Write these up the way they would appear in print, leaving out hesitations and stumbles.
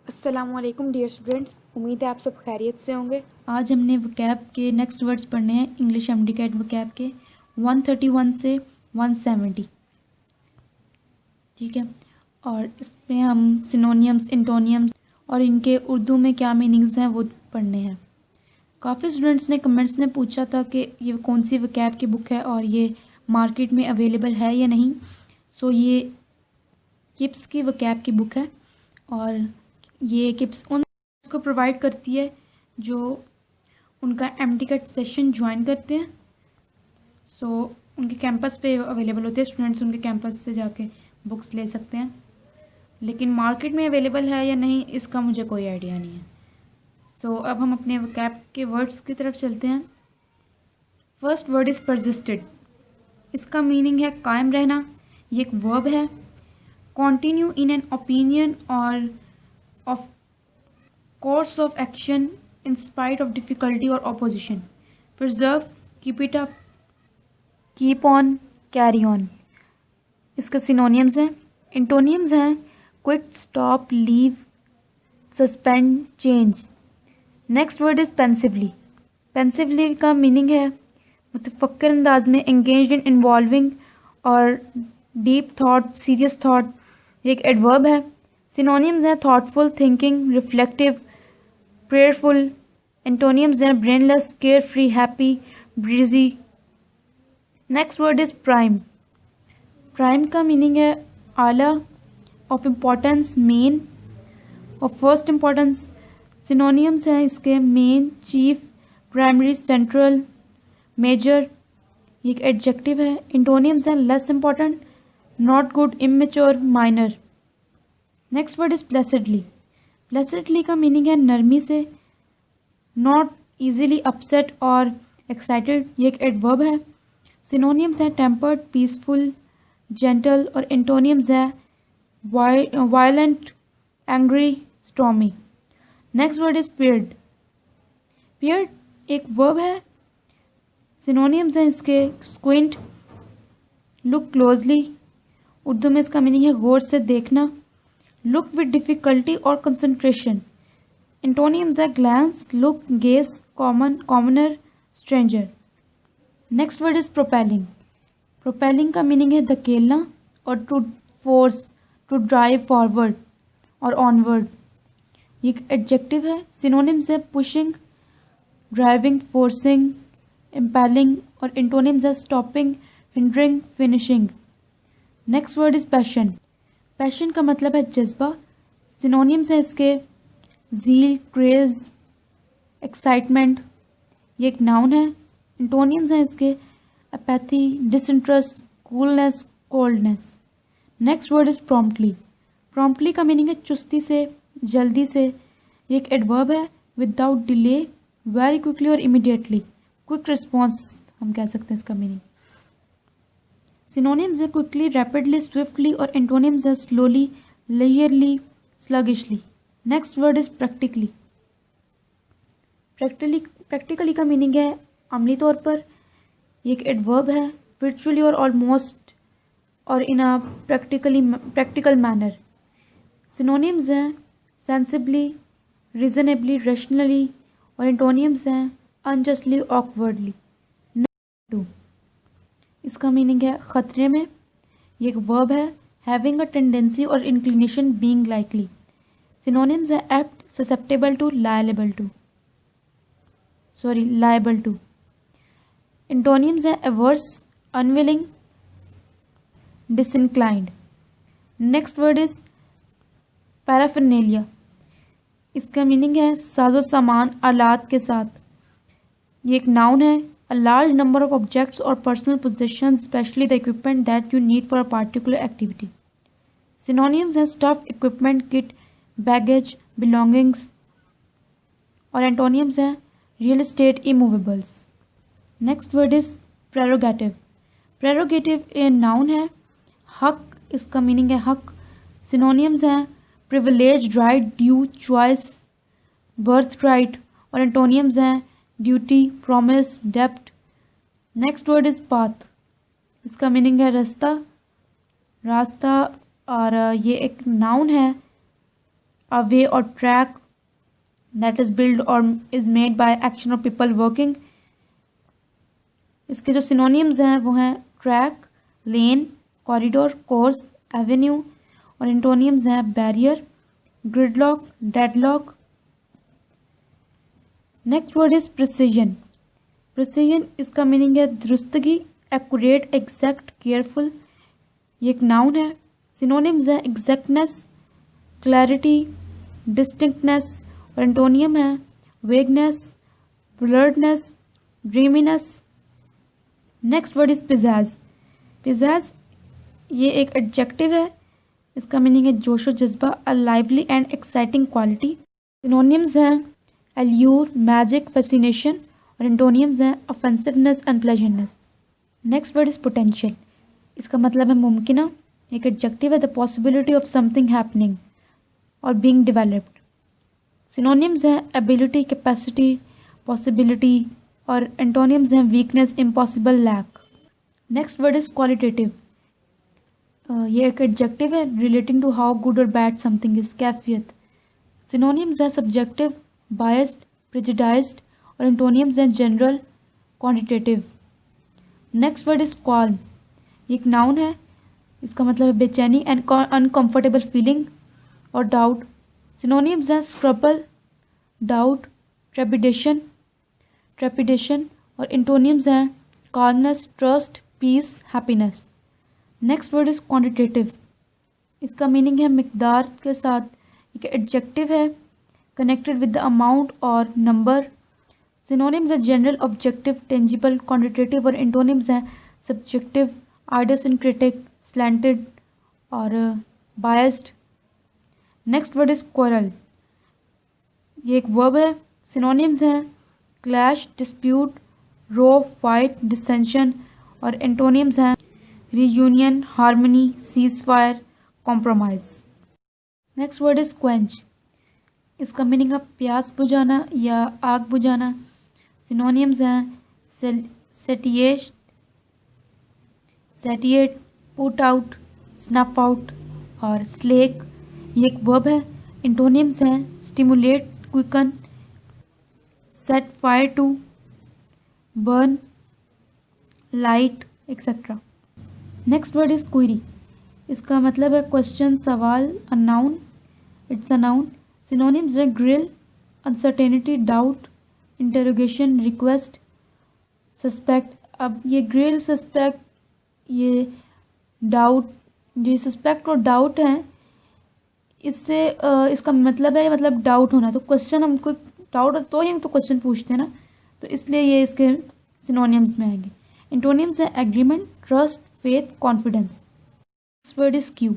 अस्सलामुअलैकुम dear students, उम्मीद है आप सब खैरियत से होंगे। आज हमने वकैब के नेक्स्ट वर्ड्स पढ़ने हैं इंग्लिश एमडीकैट वकैब के 131 से 170। ठीक है। और इसमें हम सिनोनियम्स, इंटोनियम्स और इनके उर्दू में क्या मीनिंग्स हैं वो पढ़ने हैं। काफ़ी स्टूडेंट्स ने कमेंट्स में पूछा था कि ये कौन सी वकैब की बुक है और ये मार्केट में अवेलेबल है या नहीं। सो ये किप्स की वकैब की बुक है और ये किप्स उन को प्रोवाइड करती है जो उनका एमडीकैट सेशन ज्वाइन करते हैं। सो उनके कैंपस पे अवेलेबल होते हैं, स्टूडेंट्स उनके कैंपस से जाके बुक्स ले सकते हैं, लेकिन मार्केट में अवेलेबल है या नहीं इसका मुझे कोई आइडिया नहीं है। सो अब हम अपने वोकैब के वर्ड्स की तरफ चलते हैं। First word is persisted. इसका मीनिंग है कायम रहना। ये एक वर्ब है। कॉन्टिन्यू इन एन ओपिनियन और of course of action in spite of difficulty or opposition. Preserve, keep it up, keep on, carry on. इसका सिनोनियम्स हैं। इंटोनियम्स हैं quit, stop, leave, suspend, change. Next word is pensively. Pensively का meaning है मुतफक्कर अंदाज में, engaged in involving और deep thought, serious thought. एक एडवर्ब है। सिनोनियम्स हैं thoughtful, thinking, reflective, prayerful. Antonyms हैं brainless, carefree, happy, breezy. Next word is prime. Prime का meaning है आला, of importance, main, of first importance. Synonyms हैं इसके main, chief, primary, central, major. ये एक adjective है. Antonyms हैं less important, not good, immature, minor. Next word is placidly. प्लेसेंटली का मीनिंग है नरमी से, नॉट इजीली अपसेट और एक्साइटेड। ये एक एडवर्ब है। सिनोनियम्स हैं टेम्पर्ड, पीसफुल, जेंटल और एंटोनियम्स है violent, angry, stormy. Next word is peered. Peered एक वर्ब है। सिनोनियम्स हैं इसके स्क्विंट, लुक क्लोजली। उर्दू में इसका मीनिंग है गौर से देखना, look with difficulty or concentration. Antonyms are glance, look, gaze, common, commoner, stranger. Next word is propelling. Propelling का meaning है धकेलना और to force, to drive forward और onward. ये एक adjective है. Synonyms है pushing, driving, forcing, impelling और antonyms है stopping, hindering, finishing. Next word is passion. Passion का मतलब है जज्बा। सिनोनियम्स है इसके ज़ील, क्रेज, एक्साइटमेंट। ये एक नाउन है। इंटोनियम्स हैं इसके apathy, disinterest, coolness, coldness. Next word is promptly. Promptly का मीनिंग है चुस्ती से, जल्दी से। ये एक एडवर्ब है। विदाउट डिले, वेरी क्विकली और इमीडिएटली। क्विक रिस्पॉन्स हम कह सकते हैं इसका मीनिंग। सिनोनिम्स है क्विकली, रैपिडली, स्विफ्टली और एंटोनिम्स है स्लोली, लेयरली, sluggishly. Next word is practically. Practically का मीनिंग है अमली तौर पर। ये एक एडवर्ब है। वर्चुअली और ऑलमोस्ट और in a practical manner. Synonyms हैं सेंसिबली, रीजनेबली, रेशनली और एंटोनिम्स हैं अनजस्टली, ऑकवर्डली। इसका मीनिंग है खतरे में। ये एक वर्ब है। हैविंग अ टेंडेंसी और इंक्लिनेशन, बीइंग लाइकली। सिनोनिम्स है apt, susceptible to, liable to. Antonyms है averse, unwilling, disinclined. Next word is paraphernalia. इसका मीनिंग है साजो सामान, आलात के साथ। ये एक नाउन है। A large number of objects or personal possessions, especially the equipment that you need for a particular activity. Synonyms हैं stuff, equipment, kit, baggage, belongings और antonyms हैं real estate, immovables. Next word is prerogative. Prerogative a noun है। हक इसका meaning है हक। Synonyms हैं privilege, right, due, choice, birthright और antonyms हैं ड्यूटी, प्रॉमिस, डेप्ट। Next word is path. इसका मीनिंग है रास्ता और ये एक नाउन है। a way or track that is built or is made by action of people working. इसके जो सिनोनियम्स हैं वो हैं ट्रैक, लेन, कॉरिडोर, कोर्स, एवेन्यू, और एंटोनियम्स हैं barrier, gridlock, deadlock. Next word is precision. Precision इसका मीनिंग है दुरुस्तगी, एक्यूरेट, एग्जैक्ट, केयरफुल. ये एक नाउन है. सिनोनिम्स है एग्जैक्टनेस, क्लैरिटी, डिस्टिंक्टनेस, और एंटोनियम है vagueness, blurredness, dreaminess. Next word is pizzazz. Pizzazz ये एक एडजेक्टिव है. इसका मीनिंग है जोशो जज्बा, a lively and exciting quality. Synonyms हैं एल्यूर, मैजिक, फैसिनेशन, और एंटोनियम्स हैं offensiveness, unpleasantness. Next word is potential. इसका मतलब है मुमकिना. एक एडजेक्टिव है the possibility of something happening और बीइंग डेवलप्ड. सिनोनिम्स हैं एबिलिटी, कैपेसिटी, पॉसिबिलिटी, और एंटोनियम्स हैं weakness, impossible, lack. Next word is qualitative. ये एक एडजेक्टिव है रिलेटिंग टू हाउ गुड और बैड समथिंग इज, कैफियत. सिनोनिम्स हैं सब्जेक्टिव, बायस्ड, प्रेजुडाइज्ड, और एंटोनियम्स हैं general, quantitative. Next word is qualm. ये एक नाउन है. इसका मतलब है बेचैनी एंड अनकंफर्टेबल फीलिंग और डाउट. सिनोनिम्स हैं स्क्रपल, डाउट, ट्रेपिडेशन, और एंटोनियम्स हैं calmness, trust, peace, happiness. Next word is quantitative. इसका मीनिंग है मिकदार के साथ. एक एडजेक्टिव है कनेक्टेड विद द अमाउंट और नंबर. सिनोनिम्स हैं जनरल, ऑब्जेक्टिव, टेंजिबल, क्वांटिटेटिव, और एंटोनिम्स हैं सब्जेक्टिव, आइडियोसिंक्रेटिक, स्लैंटेड, और biased. Next word is quarrel. ये एक वर्ब है. सिनोनिम्स हैं clash, dispute, row, fight, dissension, और एंटोनियम्स हैं reunion, harmony, cease fire, compromise. Next word is quench. इसका मीनिंग है प्यास बुझाना या आग बुझाना. सिनोनियम्स हैं satiate, put out, snuff out, और स्लेक. ये एक वर्ब है. एंटोनियम्स हैं stimulate, quicken, set fire to, burn, light, etcetera. Next word is query. इसका मतलब है क्वेश्चन, सवाल, a noun. It's a noun. Synonyms हैं grill, uncertainty, doubt, interrogation, request, suspect. अब ये ग्रिल, सस्पेक्ट, ये डाउट, ये सस्पेक्ट और डाउट हैं. इससे इसका मतलब है मतलब डाउट होना. तो क्वेश्चन, हमको डाउट तो ही हम तो क्वेश्चन पूछते हैं ना, तो इसलिए ये इसके सिनोनिम्स में आएंगे. एंटोनिम्स हैं agreement, trust, faith, confidence. Next word is queue.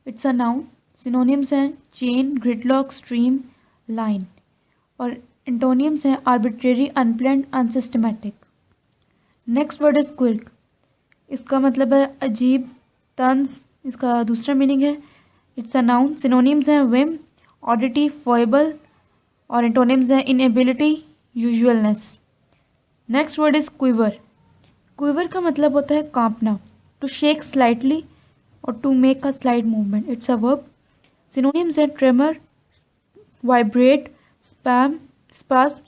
It's a noun. Synonyms हैं चेन, ग्रिडलॉक, स्ट्रीम, लाइन, और एंटोनिम्स हैं arbitrary, unplanned, unsystematic. Next word is quirk. इसका मतलब है अजीब, तंज. इसका दूसरा मीनिंग है इट्स अ नाउन. सिनोनिम्स हैं विम, ऑडिटी, फॉयबल, और एंटोनिम्स हैं inability, usualness. Next word is quiver. Quiver का मतलब होता है कांपना, टू शेक स्लाइटली और to make a slight movement. It's a verb. Synonyms हैं tremor, vibrate, spam, spasm,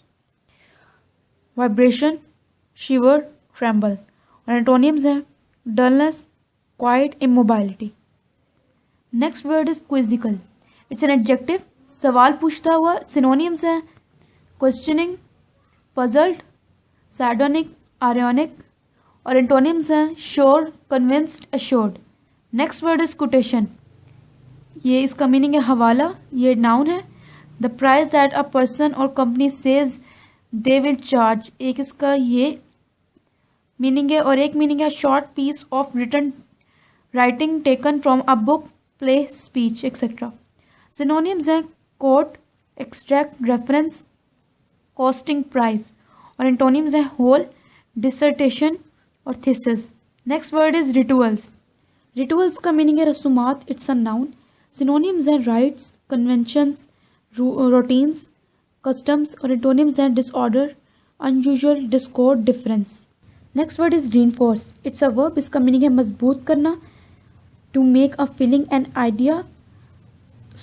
vibration, shiver, tremble, और एंटोनिम्स हैं dullness, quiet, immobility. Next word is quizzical. It's an adjective, सवाल पूछता हुआ. सिनोनिम्स हैं questioning, puzzled, सार्डोनिक, आर्योनिक, और antonyms हैं sure, convinced, assured. Next word is quotation. ये इसका मीनिंग है हवाला. ये नाउन है. The price that a person और company says they will charge. एक इसका ये मीनिंग है, और एक मीनिंग है short piece of written writing taken from a book, play, speech, etcetera. Synonyms हैं quote, extract, reference, costing, price, और एंटोनिम्स हैं होल, डिसर्टेशन, और thesis. Next word is rituals. Rituals का मीनिंग है रसूमात. It's a noun. सिनोनिम्स हैं rites, conventions, routines, customs, और antonyms हैं disorder, unusual, discord, difference. Next word is reinforce. It's a verb. इसका मीनिंग है मजबूत करना, to make a feeling an idea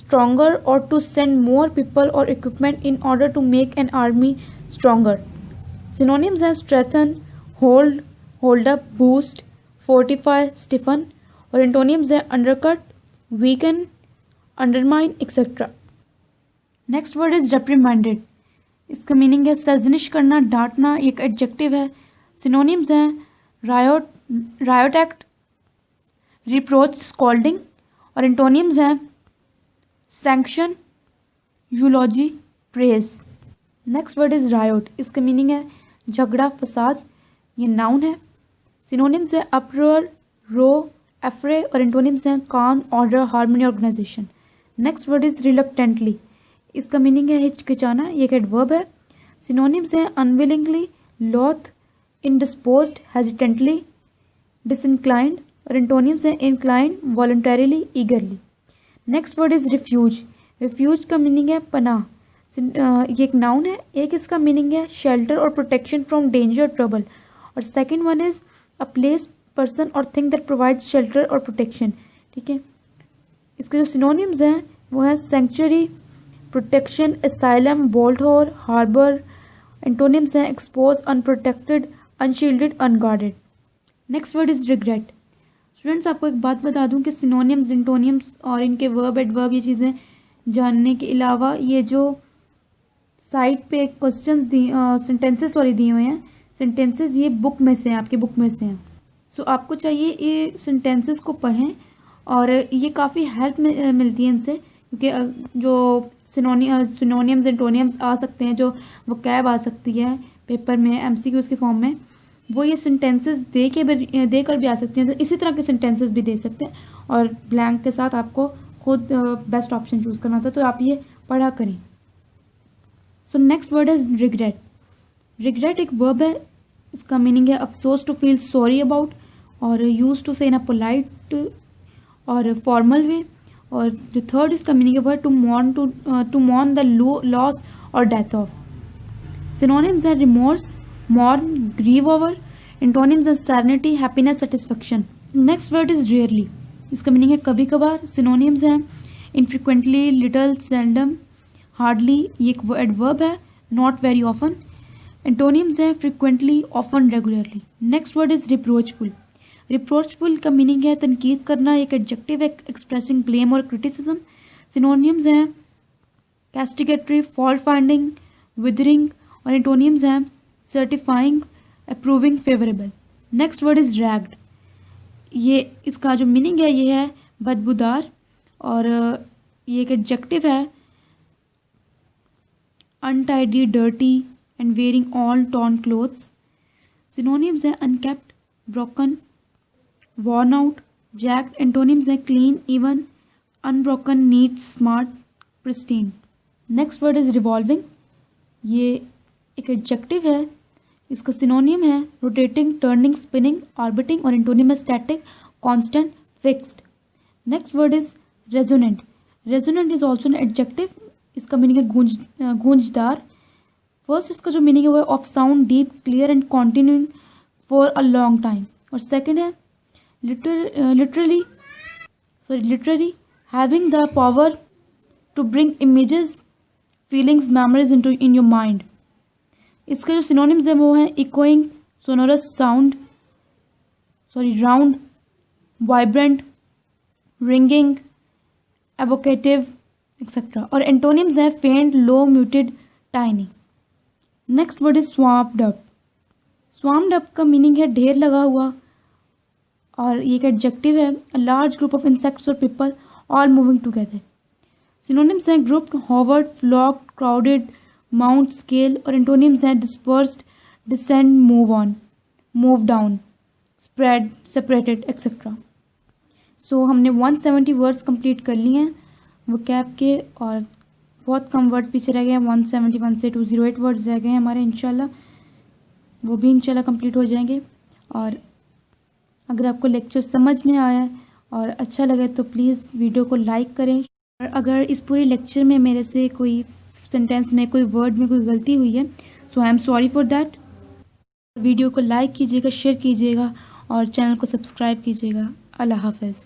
stronger or to send more people or equipment in order to make an army stronger. Synonyms are strengthen, hold, hold up, boost, fortify, stiffen, और antonyms are undercut, weaken, undermine, etc. Next word is reprimanded. इसका meaning है सर्जनिश करना, डांटना, एक adjective है. Synonyms हैं riot act, reproach, scolding, और एंटोनिम्स हैं sanction, eulogy, praise. Next word is riot. इसका मीनिंग है झगड़ा, फसाद, ये नाउन है. सिनोनिम्स है अपरोर, रो, एफ्रे, और एंटोनिम्स हैं calm, order, harmony, organisation. Next word is reluctantly. इसका मीनिंग है हिचकिचाना, ये एक एडवर्ब है. सिनोनिम्स हैं अनविलिंगली, लॉथ, इंडिस्पोज्ड, हेजिटेंटली, डिसइंक्लाइंड, और एंटोनिम्स हैं inclined, voluntarily, eagerly. Next word is refuge. Refuge का मीनिंग है पनाह, ये एक नाउन है. एक इसका मीनिंग है शेल्टर और प्रोटेक्शन फ्रॉम डेंजर, ट्रबल, और second one is a place, person और थिंग दैट प्रोवाइड्स शेल्टर और प्रोटेक्शन. ठीक है. इसके जो सिनोनिम्स हैं वो है sanctuary, protection, asylum, bolt hole, harbour. Antonyms हैं expose, unprotected, unshielded, unguarded. Next word is regret. Students आपको एक बात बता दूं कि सिनोनिम्स, एंटोनिम्स और इनके वर्ब, एडवर्ब, ये चीज़ें जानने के अलावा ये जो साइड पे क्वेश्चंस सेंटेंसेस वाली दिए हुए हैं, सेंटेंसेस ये बुक में से हैं, आपके बुक में से हैं. सो आपको चाहिए ये सेंटेंसेस को पढ़ें और ये काफ़ी हेल्प मिलती है इनसे, क्योंकि जो सिनोनियम्स, एंटोनियम्स आ सकते हैं, जो वोकैब आ सकती है पेपर में एमसीक्यूज़ के फॉर्म में, वो ये सेंटेंसेस देकर भी आ सकती हैं. तो इसी तरह के सेंटेंसेस भी दे सकते हैं और ब्लैंक के साथ आपको खुद बेस्ट ऑप्शन चूज़ करना था, तो आप ये पढ़ा करें. So next word is regret. Regret एक वर्ब है. इसका मीनिंग है अफसोस, टू फील सॉरी अबाउट, और यूज टू से इन अ पोलाइट और फॉर्मल वे. और जो थर्ड इसका मीनिंग है वो है टू मॉर्न द लॉस और डेथ ऑफ. सिनोनिम्स है remorse, mourn, grieve over. Antonyms है serenity, happiness, satisfaction. Next word is rarely. इसका मीनिंग है कभी कभार. सिनोनिम्स हैं इनफ्रिक्वेंटली, लिटल, सेल्डम, हार्डली, ये एक एडवर्ब है. Not very often. एंटोनिम्स है frequently, often, regularly. Next word is reproachful. Reproachful का मीनिंग है तनकीद करना, एक एडजेक्टिव है एक्सप्रेसिंग ब्लेम और क्रिटिसिज्म. सिनोनिम्स हैं कैस्टिगेटरी, फॉल्ट फाइंडिंग, विदरिंग, और एंटोनिम्स हैं certifying, approving, favourable. Next word is ragged. ये इसका जो मीनिंग है ये है बदबूदार, और ये एक एडजेक्टिव है untidy, dirty, and wearing all torn clothes. Synonyms हैं uncapped, broken, worn out, jagged. Antonyms है clean, even, unbroken, neat, smart, pristine. Next word is revolving. ये एक adjective है. इसका synonym है rotating, turning, spinning, orbiting, और antonym है static, constant, fixed. Next word is resonant. Resonant is also an adjective. इसका meaning है गूंजदार. First इसका जो meaning है वो है of sound, deep, clear and continuing for a long time. और second है literary, having the power to bring images, feelings, memories in your mind. इसके जो synonyms है वो है echoing, sonorous sound, round, vibrant, ringing, evocative, etc. और antonyms है faint, low, muted, tiny. Next word is swamped up. Swamped up का meaning है ढेर लगा हुआ, और ये एक एडजेक्टिव है a large group of insects और people all moving together. Synonyms हैं grouped, hovered, flock, crowded, mount, scale, और एंटोनिम्स हैं dispersed, descend, move on, move down, spread, separated, etcetera. So हमने 170 वर्ड्स कंप्लीट कर लिए हैं वोकैब के, और बहुत कम वर्ड्स पीछे रह गए हैं. 171 से 208 वर्ड्स रह गए हैं हमारे. इंशाल्लाह वो भी इंशाल्लाह कंप्लीट हो जाएंगे. और अगर आपको लेक्चर समझ में आया और अच्छा लगे तो प्लीज़ वीडियो को लाइक करें. और अगर इस पूरे लेक्चर में मेरे से कोई सेंटेंस में, कोई वर्ड में कोई गलती हुई है, so I am sorry for that. Video को लाइक कीजिएगा, शेयर कीजिएगा और चैनल को सब्सक्राइब कीजिएगा. अल्लाह हाफ़िज़.